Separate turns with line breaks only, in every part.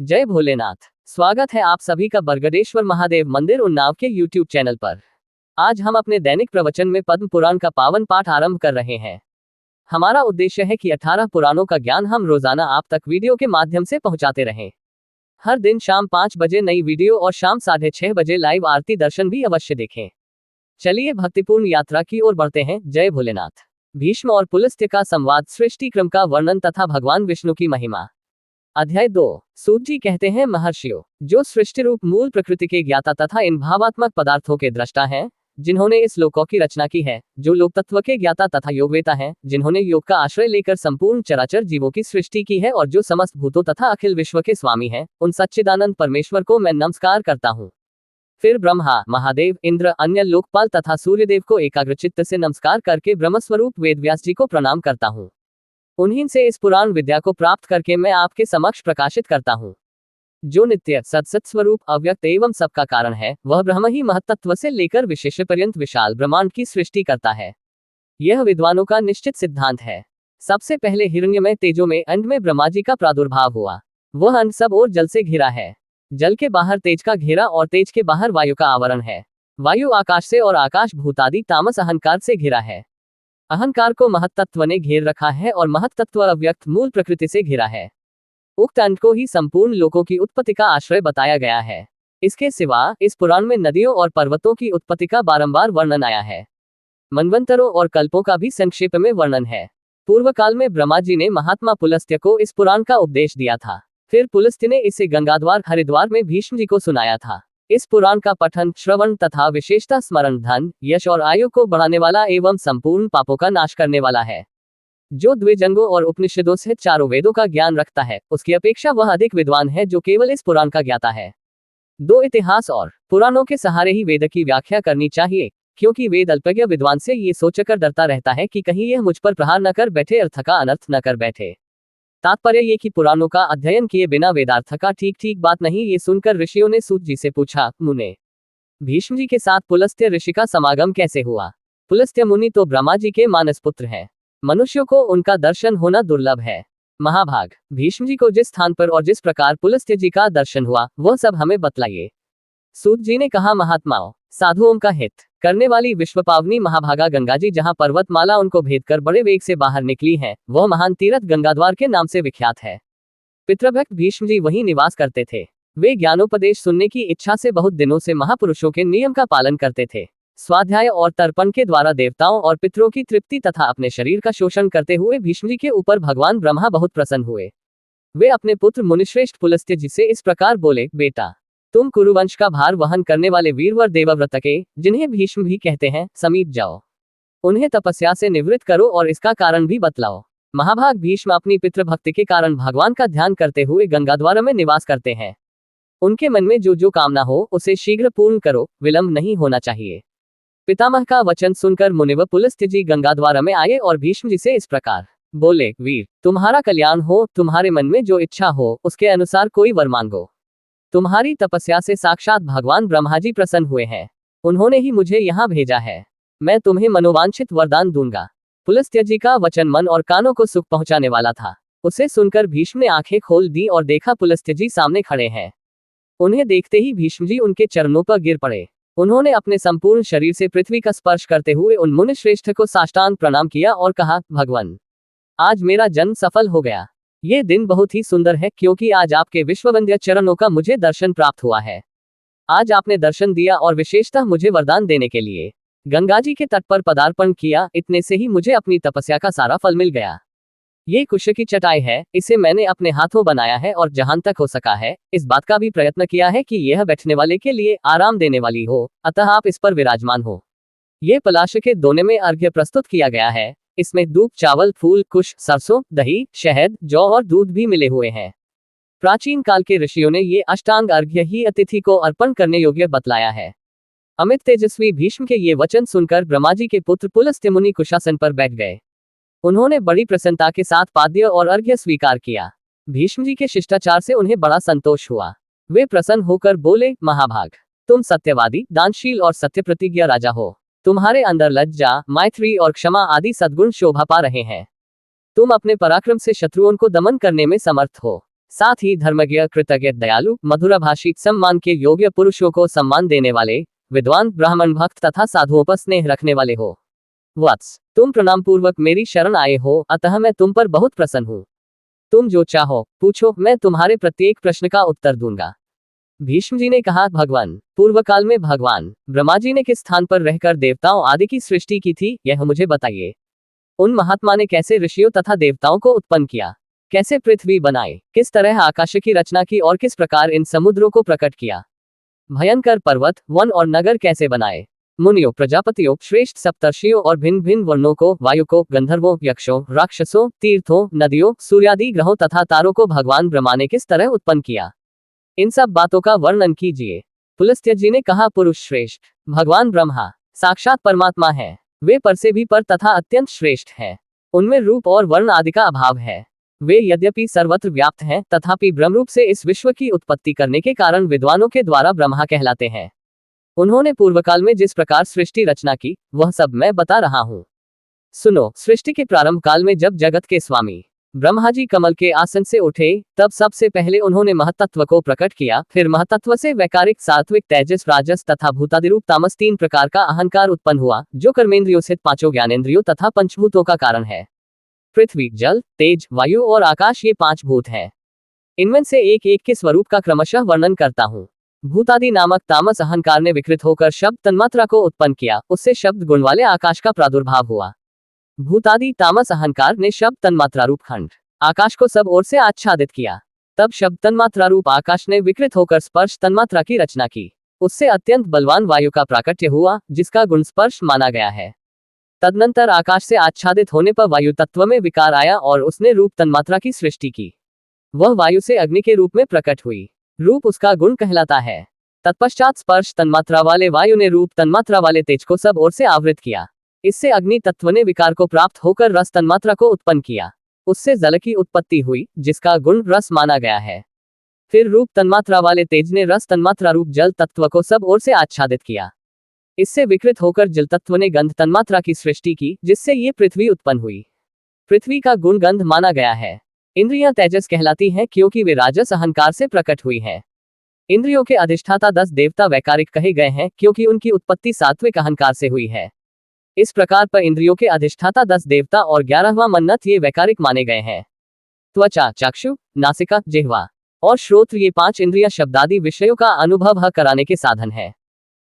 जय भोलेनाथ। स्वागत है आप सभी का बरगदेश्वर महादेव मंदिर उन्नाव के YouTube चैनल पर। आज हम अपने दैनिक प्रवचन में पद्म पुराण का पावन पाठ आरंभ कर रहे हैं। हमारा उद्देश्य है कि 18 पुराणों का ज्ञान हम रोजाना आप तक वीडियो के माध्यम से पहुंचाते रहें। हर दिन शाम 5 बजे नई वीडियो और शाम 6:30 बजे लाइव आरती दर्शन भी अवश्य देखें। चलिए भक्तिपूर्ण यात्रा की ओर बढ़ते हैं। जय भोलेनाथ। भीष्म और पुलस्त्य का संवाद, सृष्टि क्रम का वर्णन तथा भगवान विष्णु की महिमा। अध्याय 2। सूत जी कहते हैं, महर्षियों, जो सृष्टि रूप मूल प्रकृति के ज्ञाता तथा इन भावात्मक पदार्थों के दृष्टा हैं, जिन्होंने इस लोकों की रचना की है, जो लोक तत्व के ज्ञाता तथा योगवेता हैं, जिन्होंने योग का आश्रय लेकर संपूर्ण चराचर जीवों की सृष्टि की है और जो समस्त भूतों तथा अखिल विश्व के स्वामी हैं, उन सच्चिदानंद परमेश्वर को मैं नमस्कार करता हूँ। फिर ब्रह्मा, महादेव, इंद्र, अन्य लोकपाल तथा सूर्यदेव को एकाग्रचित्त से नमस्कार करके ब्रह्मस्वरूप वेदव्यास जी को प्रणाम करता हूँ। उन्हीं से इस पुराण विद्या को प्राप्त करके मैं आपके समक्ष प्रकाशित करता हूँ। जो नित्य सत्सत स्वरूप अव्यक्त एवं सबका कारण है, वह ब्रह्म ही महत्तत्व से लेकर विशेष पर्यंत विशाल ब्रह्मांड की सृष्टि करता है। यह विद्वानों का निश्चित सिद्धांत है। सबसे पहले हिरण्यमय तेजो में अंड में ब्रह्मा जी का प्रादुर्भाव हुआ। वह अंड सब और जल से घिरा है। जल के बाहर तेज का घेरा और तेज के बाहर वायु का आवरण है। वायु आकाश से और आकाश भूतादि तामस अहंकार से घिरा है। अहंकार को महत्तत्व ने घेर रखा है और महत्तत्व अव्यक्त मूल प्रकृति से घिरा है। उक्त अंड को ही संपूर्ण लोकों की उत्पत्ति का आश्रय बताया गया है। इसके सिवा इस पुराण में नदियों और पर्वतों की उत्पत्ति का बारंबार वर्णन आया है। मनवंतरों और कल्पों का भी संक्षेप में वर्णन है। पूर्व काल में ब्रह्मा जी ने महात्मा पुलस्त्य को इस पुराण का उपदेश दिया था। फिर पुलस्त्य ने इसे गंगाद्वार हरिद्वार में भीष्म जी को सुनाया था। इस पुराण का पठन, श्रवण तथा विशेषता स्मरण धन, यश और आयु को बढ़ाने वाला एवं संपूर्ण पापों का नाश करने वाला है। जो द्विजंगों और उपनिषदों से चारों वेदों का ज्ञान रखता है, उसकी अपेक्षा वह अधिक विद्वान है जो केवल इस पुराण का ज्ञाता है। दो इतिहास और पुराणों के सहारे ही वेद की व्याख्या करनी चाहिए, क्योंकि वेद अल्पज्ञ विद्वान से ये सोचकर डरता रहता है कि कहीं यह मुझ पर प्रहार न कर बैठे, अर्थ का अनर्थ न कर बैठे। तात्पर्य ये कि पुराणों का अध्ययन किए बिना वेदार्थ का ठीक ठीक बात नहीं। ये सुनकर ऋषियों ने सूत जी से पूछा, मुने, भीष्म जी के साथ पुलस्त्य ऋषि का समागम कैसे हुआ? पुलस्त्य मुनि तो ब्रह्मा जी के मानस पुत्र हैं। मनुष्यों को उनका दर्शन होना दुर्लभ है। महाभाग, भीष्म जी को जिस स्थान पर और जिस प्रकार पुलस्त्य जी का दर्शन हुआ, वह सब हमें बतलाइए। सूत जी ने कहा, महात्माओं, साधुओं का हित करने वाली विश्वपावनी महाभागा गंगा जी जहाँ पर्वतमाला उनको भेद कर बड़े वेग से बाहर निकली है, वह महान तीर्थ गंगाद्वार के नाम से विख्यात है। पितृभक्त भीष्म जी वहीं निवास करते थे। वे ज्ञानोपदेश सुनने की इच्छा से बहुत दिनों से महापुरुषों के नियम का पालन करते थे। स्वाध्याय और तर्पण के द्वारा देवताओं और पितरों की तृप्ति तथा अपने शरीर का शोषण करते हुए भीष्म जी के ऊपर भगवान ब्रह्मा बहुत प्रसन्न हुए। वे अपने पुत्र मुनिश्रेष्ठ पुलस्त्य जी से इस प्रकार बोले, बेटा, तुम कुरुवंश का भार वहन करने वाले वीरवर देवव्रत के, जिन्हें भीष्म भी कहते हैं, समीप जाओ। उन्हें तपस्या से निवृत्त करो और इसका कारण भी बतलाओ। महाभाग भीष्म अपनी पितृभक्ति के कारण भगवान का ध्यान करते हुए गंगाद्वार में निवास करते हैं। उनके मन में जो जो कामना हो उसे शीघ्र पूर्ण करो, विलंब नहीं होना चाहिए। पितामह का वचन सुनकर मुनिवर पुलस्त्य जी गंगाद्वार में आए और भीष्म जी से इस प्रकार बोले, वीर, तुम्हारा कल्याण हो, तुम्हारे मन में जो इच्छा हो उसके अनुसार कोई वर मांगो। तुम्हारी तपस्या से साक्षात भगवान ब्रह्मा जी प्रसन्न हुए हैं। उन्होंने ही मुझे यहाँ भेजा है। मैं तुम्हें मनोवांछित वरदान दूंगा। पुलस्त्य जी का वचन मन और कानों को सुख पहुंचाने वाला था। उसे सुनकर भीष्म ने आंखें खोल दी और देखा पुलस्त्य जी सामने खड़े हैं। उन्हें देखते ही भीष्म जी उनके चरणों पर गिर पड़े। उन्होंने अपने संपूर्ण शरीर से पृथ्वी का स्पर्श करते हुए उन मुनि श्रेष्ठ को साष्टांग प्रणाम किया और कहा, भगवान, आज मेरा जन्म सफल हो गया। ये दिन बहुत ही सुंदर है, क्योंकि आज आपके विश्ववंद्य चरणों का मुझे दर्शन प्राप्त हुआ है। आज आपने दर्शन दिया और विशेषतः मुझे वरदान देने के लिए गंगा जी के तट पर पदार्पण किया। इतने से ही मुझे अपनी तपस्या का सारा फल मिल गया। ये कुश की चटाई है, इसे मैंने अपने हाथों बनाया है और जहां तक हो सका है इस बात का भी प्रयत्न किया है कि यह बैठने वाले के लिए आराम देने वाली हो, अतः आप इस पर विराजमान हो। ये पलाश के दोने में अर्घ्य प्रस्तुत किया गया है। इसमें दूध, चावल, फूल, कुश, सरसों, दही, शहद, जौ और दूध भी मिले हुए हैं। प्राचीन काल के ऋषियों ने ये अष्टांग अर्घ्य ही अतिथि को अर्पण करने योग्य बतलाया है। अमित तेजस्वी भीष्म के ये वचन सुनकर ब्रह्मा जी के पुत्र पुलस्त्य मुनि कुशासन पर बैठ गए। उन्होंने बड़ी प्रसन्नता के साथ पाद्य और अर्घ्य स्वीकार किया। भीष्म जी के शिष्टाचार से उन्हें बड़ा संतोष हुआ। वे प्रसन्न होकर बोले, महाभाग, तुम सत्यवादी, दानशील और सत्य प्रतिज्ञा राजा हो। तुम्हारे अंदर लज्जा, मैत्री और क्षमा आदि सद्गुण शोभा पा रहे हैं। तुम अपने पराक्रम से शत्रुओं को दमन करने में समर्थ हो। साथ ही धर्मज्ञ, कृतज्ञ, दयालु, मधुरभाषी, सम्मान के योग्य पुरुषों को सम्मान देने वाले, विद्वान, ब्राह्मण, भक्त तथा साधुओं पर स्नेह रखने वाले हो। वत्स, तुम प्रणाम पूर्वक मेरी शरण आए हो, अतः मैं तुम पर बहुत प्रसन्न हूँ। तुम जो चाहो पूछो, मैं तुम्हारे प्रत्येक प्रश्न का उत्तर दूंगा। भीष्म जी ने कहा, भगवान, पूर्व काल में भगवान ब्रह्मा जी ने किस स्थान पर रहकर देवताओं आदि की सृष्टि की थी, यह मुझे बताइए। उन महात्मा ने कैसे ऋषियों तथा देवताओं को उत्पन्न किया, कैसे पृथ्वी बनाई, किस तरह आकाश की रचना की और किस प्रकार इन समुद्रों को प्रकट किया, भयंकर पर्वत, वन और नगर कैसे बनाए, मुनियों, प्रजापतियों, श्रेष्ठ सप्तर्षियों और भिन्न भिन्न वर्णों को, वायु को, गंधर्वों, यक्षों, राक्षसों, तीर्थों, नदियों, सूर्यादि ग्रहों तथा तारों को भगवान ब्रह्मा ने किस तरह उत्पन्न किया, इन सब बातों का वर्णन कीजिए। पुलस्त्य जी ने कहा, पुरुष श्रेष्ठ भगवान ब्रह्मा साक्षात परमात्मा है। वे पर से भी पर तथा अत्यंत श्रेष्ठ है। उनमें रूप और वर्ण आदि का अभाव है। वे यद्यपि सर्वत्र व्याप्त हैं, तथापि ब्रह्मरूप से इस विश्व की उत्पत्ति करने के कारण विद्वानों के द्वारा ब्रह्मा कहलाते हैं। उन्होंने पूर्वकाल में जिस प्रकार सृष्टि रचना की, वह सब मैं बता रहा हूँ। सुनो, सृष्टि के प्रारंभ काल में जब जगत के स्वामी ब्रह्मा जी कमल के आसन से उठे, तब सबसे पहले उन्होंने महतत्व को प्रकट किया। फिर महतत्व से वैकारिक, सात्विक, तेजस, राजस तथा भूतादिरूप तामस 3 प्रकार का अहंकार उत्पन्न हुआ, जो कर्मेंद्रियों से 5 ज्ञानेंद्रियों तथा पंचभूतों का कारण है। पृथ्वी, जल, तेज, वायु और आकाश, ये 5 भूत हैं। इनमें से एक एक के स्वरूप का क्रमशः वर्णन करता हूँ। भूतादि नामक तामस अहंकार ने विकृत होकर शब्द तन्मात्रा को उत्पन्न किया, उससे शब्द गुण वाले आकाश का प्रादुर्भाव हुआ। भूतादि तामस अहंकार ने शब्द तन्मात्रा रूप खंड आकाश को सब ओर से आच्छादित किया। तब शब्द तन्मात्रा रूप आकाश ने विकृत होकर स्पर्श तन्मात्रा की रचना की। उससे अत्यंत बलवान वायु का प्राकट्य हुआ, जिसका गुण स्पर्श माना गया है। तदनंतर आकाश से आच्छादित होने पर वायु तत्व में विकार आया और उसने रूप तन्मात्रा की सृष्टि की। वह वायु से अग्नि के रूप में प्रकट हुई। रूप उसका गुण कहलाता है। तत्पश्चात स्पर्श तन्मात्रा वाले वायु ने रूप तन्मात्रा वाले तेज को सब ओर से आवृत किया। इससे अग्नि तत्व ने विकार को प्राप्त होकर रस तन्मात्रा को उत्पन्न किया। उससे जल की उत्पत्ति हुई, जिसका गुण रस माना गया है। फिर रूप तन्मात्रा वाले तेज ने रस तन्मात्रा रूप जल तत्व को सब ओर से आच्छादित किया। इससे विकृत होकर जल तत्व ने गंध तन्मात्रा की सृष्टि की, जिससे ये पृथ्वी उत्पन्न हुई। पृथ्वी का गुण गंध माना गया है। इंद्रियां तेजस कहलाती हैं, क्योंकि वे राजस अहंकार से प्रकट हुई हैं। इंद्रियों के अधिष्ठाता 10 देवता वैकारिक कहे गए हैं, क्योंकि उनकी उत्पत्ति सात्विक अहंकार से हुई है। इस प्रकार पर इंद्रियों के अधिष्ठाता 10 देवता और 11वां मन्नत ये वैकारिक माने गए हैं। त्वचा, चक्षु, नासिका, जिह्वा और श्रोत्र, ये 5 इंद्रियां शब्दादि विषयों का अनुभव कराने के साधन है।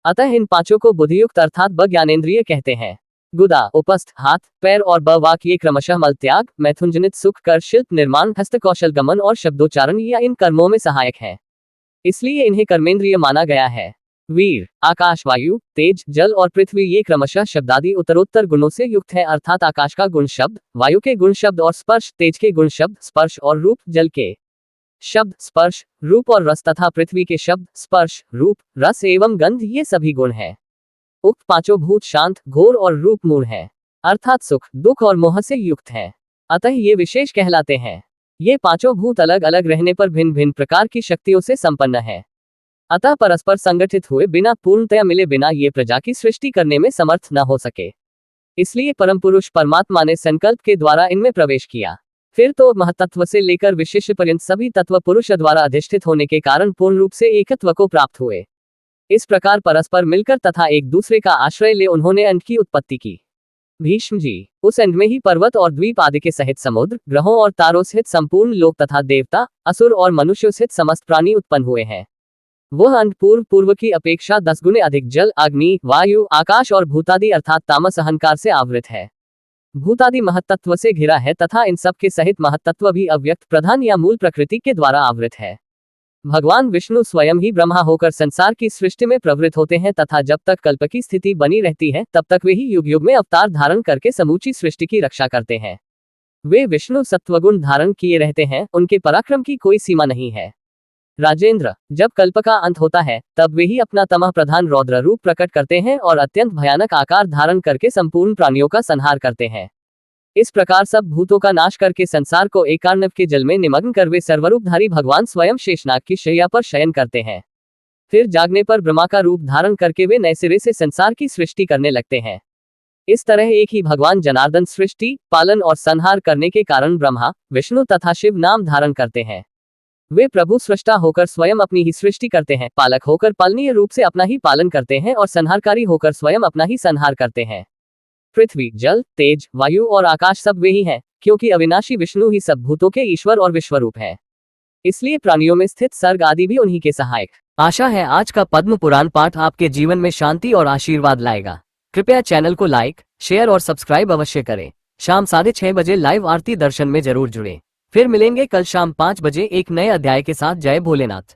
अतः इन 5 को बुद्धियुक्त अर्थात बज्ञानेंद्रिय कहते हैं। गुदा, उपस्थ, हाथ, पैर और बवाक, ये क्रमशः मल त्याग, मैथुनजनित सुख, कर, शिल्प निर्माण, हस्तकौशल गमन और शब्दोच्चारण या इन कर्मों में सहायक है। इसलिए इन्हें कर्मेंद्रिय माना गया है। वीर, आकाश, वायु, तेज, जल और पृथ्वी, ये क्रमशः शब्दादि उत्तरोत्तर गुणों से युक्त है, अर्थात आकाश का गुण शब्द, वायु के गुण शब्द और स्पर्श, तेज के गुण शब्द, स्पर्श और रूप, जल के शब्द, स्पर्श, रूप और रस तथा पृथ्वी के शब्द, स्पर्श, रूप, रस एवं गंध, ये सभी गुण हैं। उक्त 5 भूत शांत, घोर और रूप मूल है, अर्थात सुख, दुख और मोह से युक्त है। अतः ये विशेष कहलाते हैं। ये 5 भूत अलग अलग रहने पर भिन्न भिन्न प्रकार की शक्तियों से संपन्न है। अतः परस्पर संगठित हुए बिना, पूर्णतया मिले बिना ये प्रजा की सृष्टि करने में समर्थ न हो सके। इसलिए परम पुरुष परमात्मा ने संकल्प के द्वारा इनमें प्रवेश किया। फिर तो महतत्व से लेकर विशिष्ट पर्यंत सभी तत्व पुरुष द्वारा अधिष्ठित होने के कारण पूर्ण रूप से एकत्व को प्राप्त हुए। इस प्रकार परस्पर मिलकर तथा एक दूसरे का आश्रय ले उन्होंने अंड की उत्पत्ति की। भीष्म जी, उस अंड में ही पर्वत और द्वीप आदि के सहित समुद्र, ग्रहों और तारों सहित संपूर्ण लोक तथा देवता, असुर और मनुष्यों सहित समस्त प्राणी उत्पन्न हुए हैं। वह अंड पूर्व की अपेक्षा 10 गुने अधिक जल, अग्नि, वायु, आकाश और भूतादि अर्थात तामस अहंकार से आवृत है। भूतादि महतत्व से घिरा है तथा इन सब के सहित महतत्व भी अव्यक्त, प्रधान या मूल प्रकृति के द्वारा आवृत है। भगवान विष्णु स्वयं ही ब्रह्मा होकर संसार की सृष्टि में प्रवृत्त होते हैं तथा जब तक कल्प की स्थिति बनी रहती है, तब तक वे ही युग युग में अवतार धारण करके समूची सृष्टि की रक्षा करते हैं। वे विष्णु सत्वगुण धारण किए रहते हैं, उनके पराक्रम की कोई सीमा नहीं है। राजेंद्र, जब कल्प का अंत होता है, तब वे ही अपना तमः प्रधान रौद्र रूप प्रकट करते हैं और अत्यंत भयानक आकार धारण करके संपूर्ण प्राणियों का संहार करते हैं। इस प्रकार सब भूतों का नाश करके संसार को एकार्णव के जल में निमग्न कर वे सर्वरूपधारी भगवान स्वयं शेषनाग की शैया पर शयन करते हैं। फिर जागने पर ब्रह्मा का रूप धारण करके वे नए सिरे से संसार की सृष्टि करने लगते हैं। इस तरह एक ही भगवान जनार्दन सृष्टि, पालन और संहार करने के कारण ब्रह्मा, विष्णु तथा शिव नाम धारण करते हैं। वे प्रभु सृष्टा होकर स्वयं अपनी ही सृष्टि करते हैं, पालक होकर पालनीय रूप से अपना ही पालन करते हैं और संहारकारी होकर स्वयं अपना ही संहार करते हैं। पृथ्वी, जल, तेज, वायु और आकाश सब वे ही हैं, क्योंकि अविनाशी विष्णु ही सब भूतों के ईश्वर और विश्वरूप है। इसलिए प्राणियों में स्थित सर्ग आदि भी उन्हीं के सहायक। आशा है आज का पद्म पुराण पाठ आपके जीवन में शांति और आशीर्वाद लाएगा। कृपया चैनल को लाइक, शेयर और सब्सक्राइब अवश्य करें। शाम 6:30 बजे लाइव आरती दर्शन में जरूर जुड़ें। फिर मिलेंगे कल शाम 5 बजे एक नए अध्याय के साथ। जय भोलेनाथ।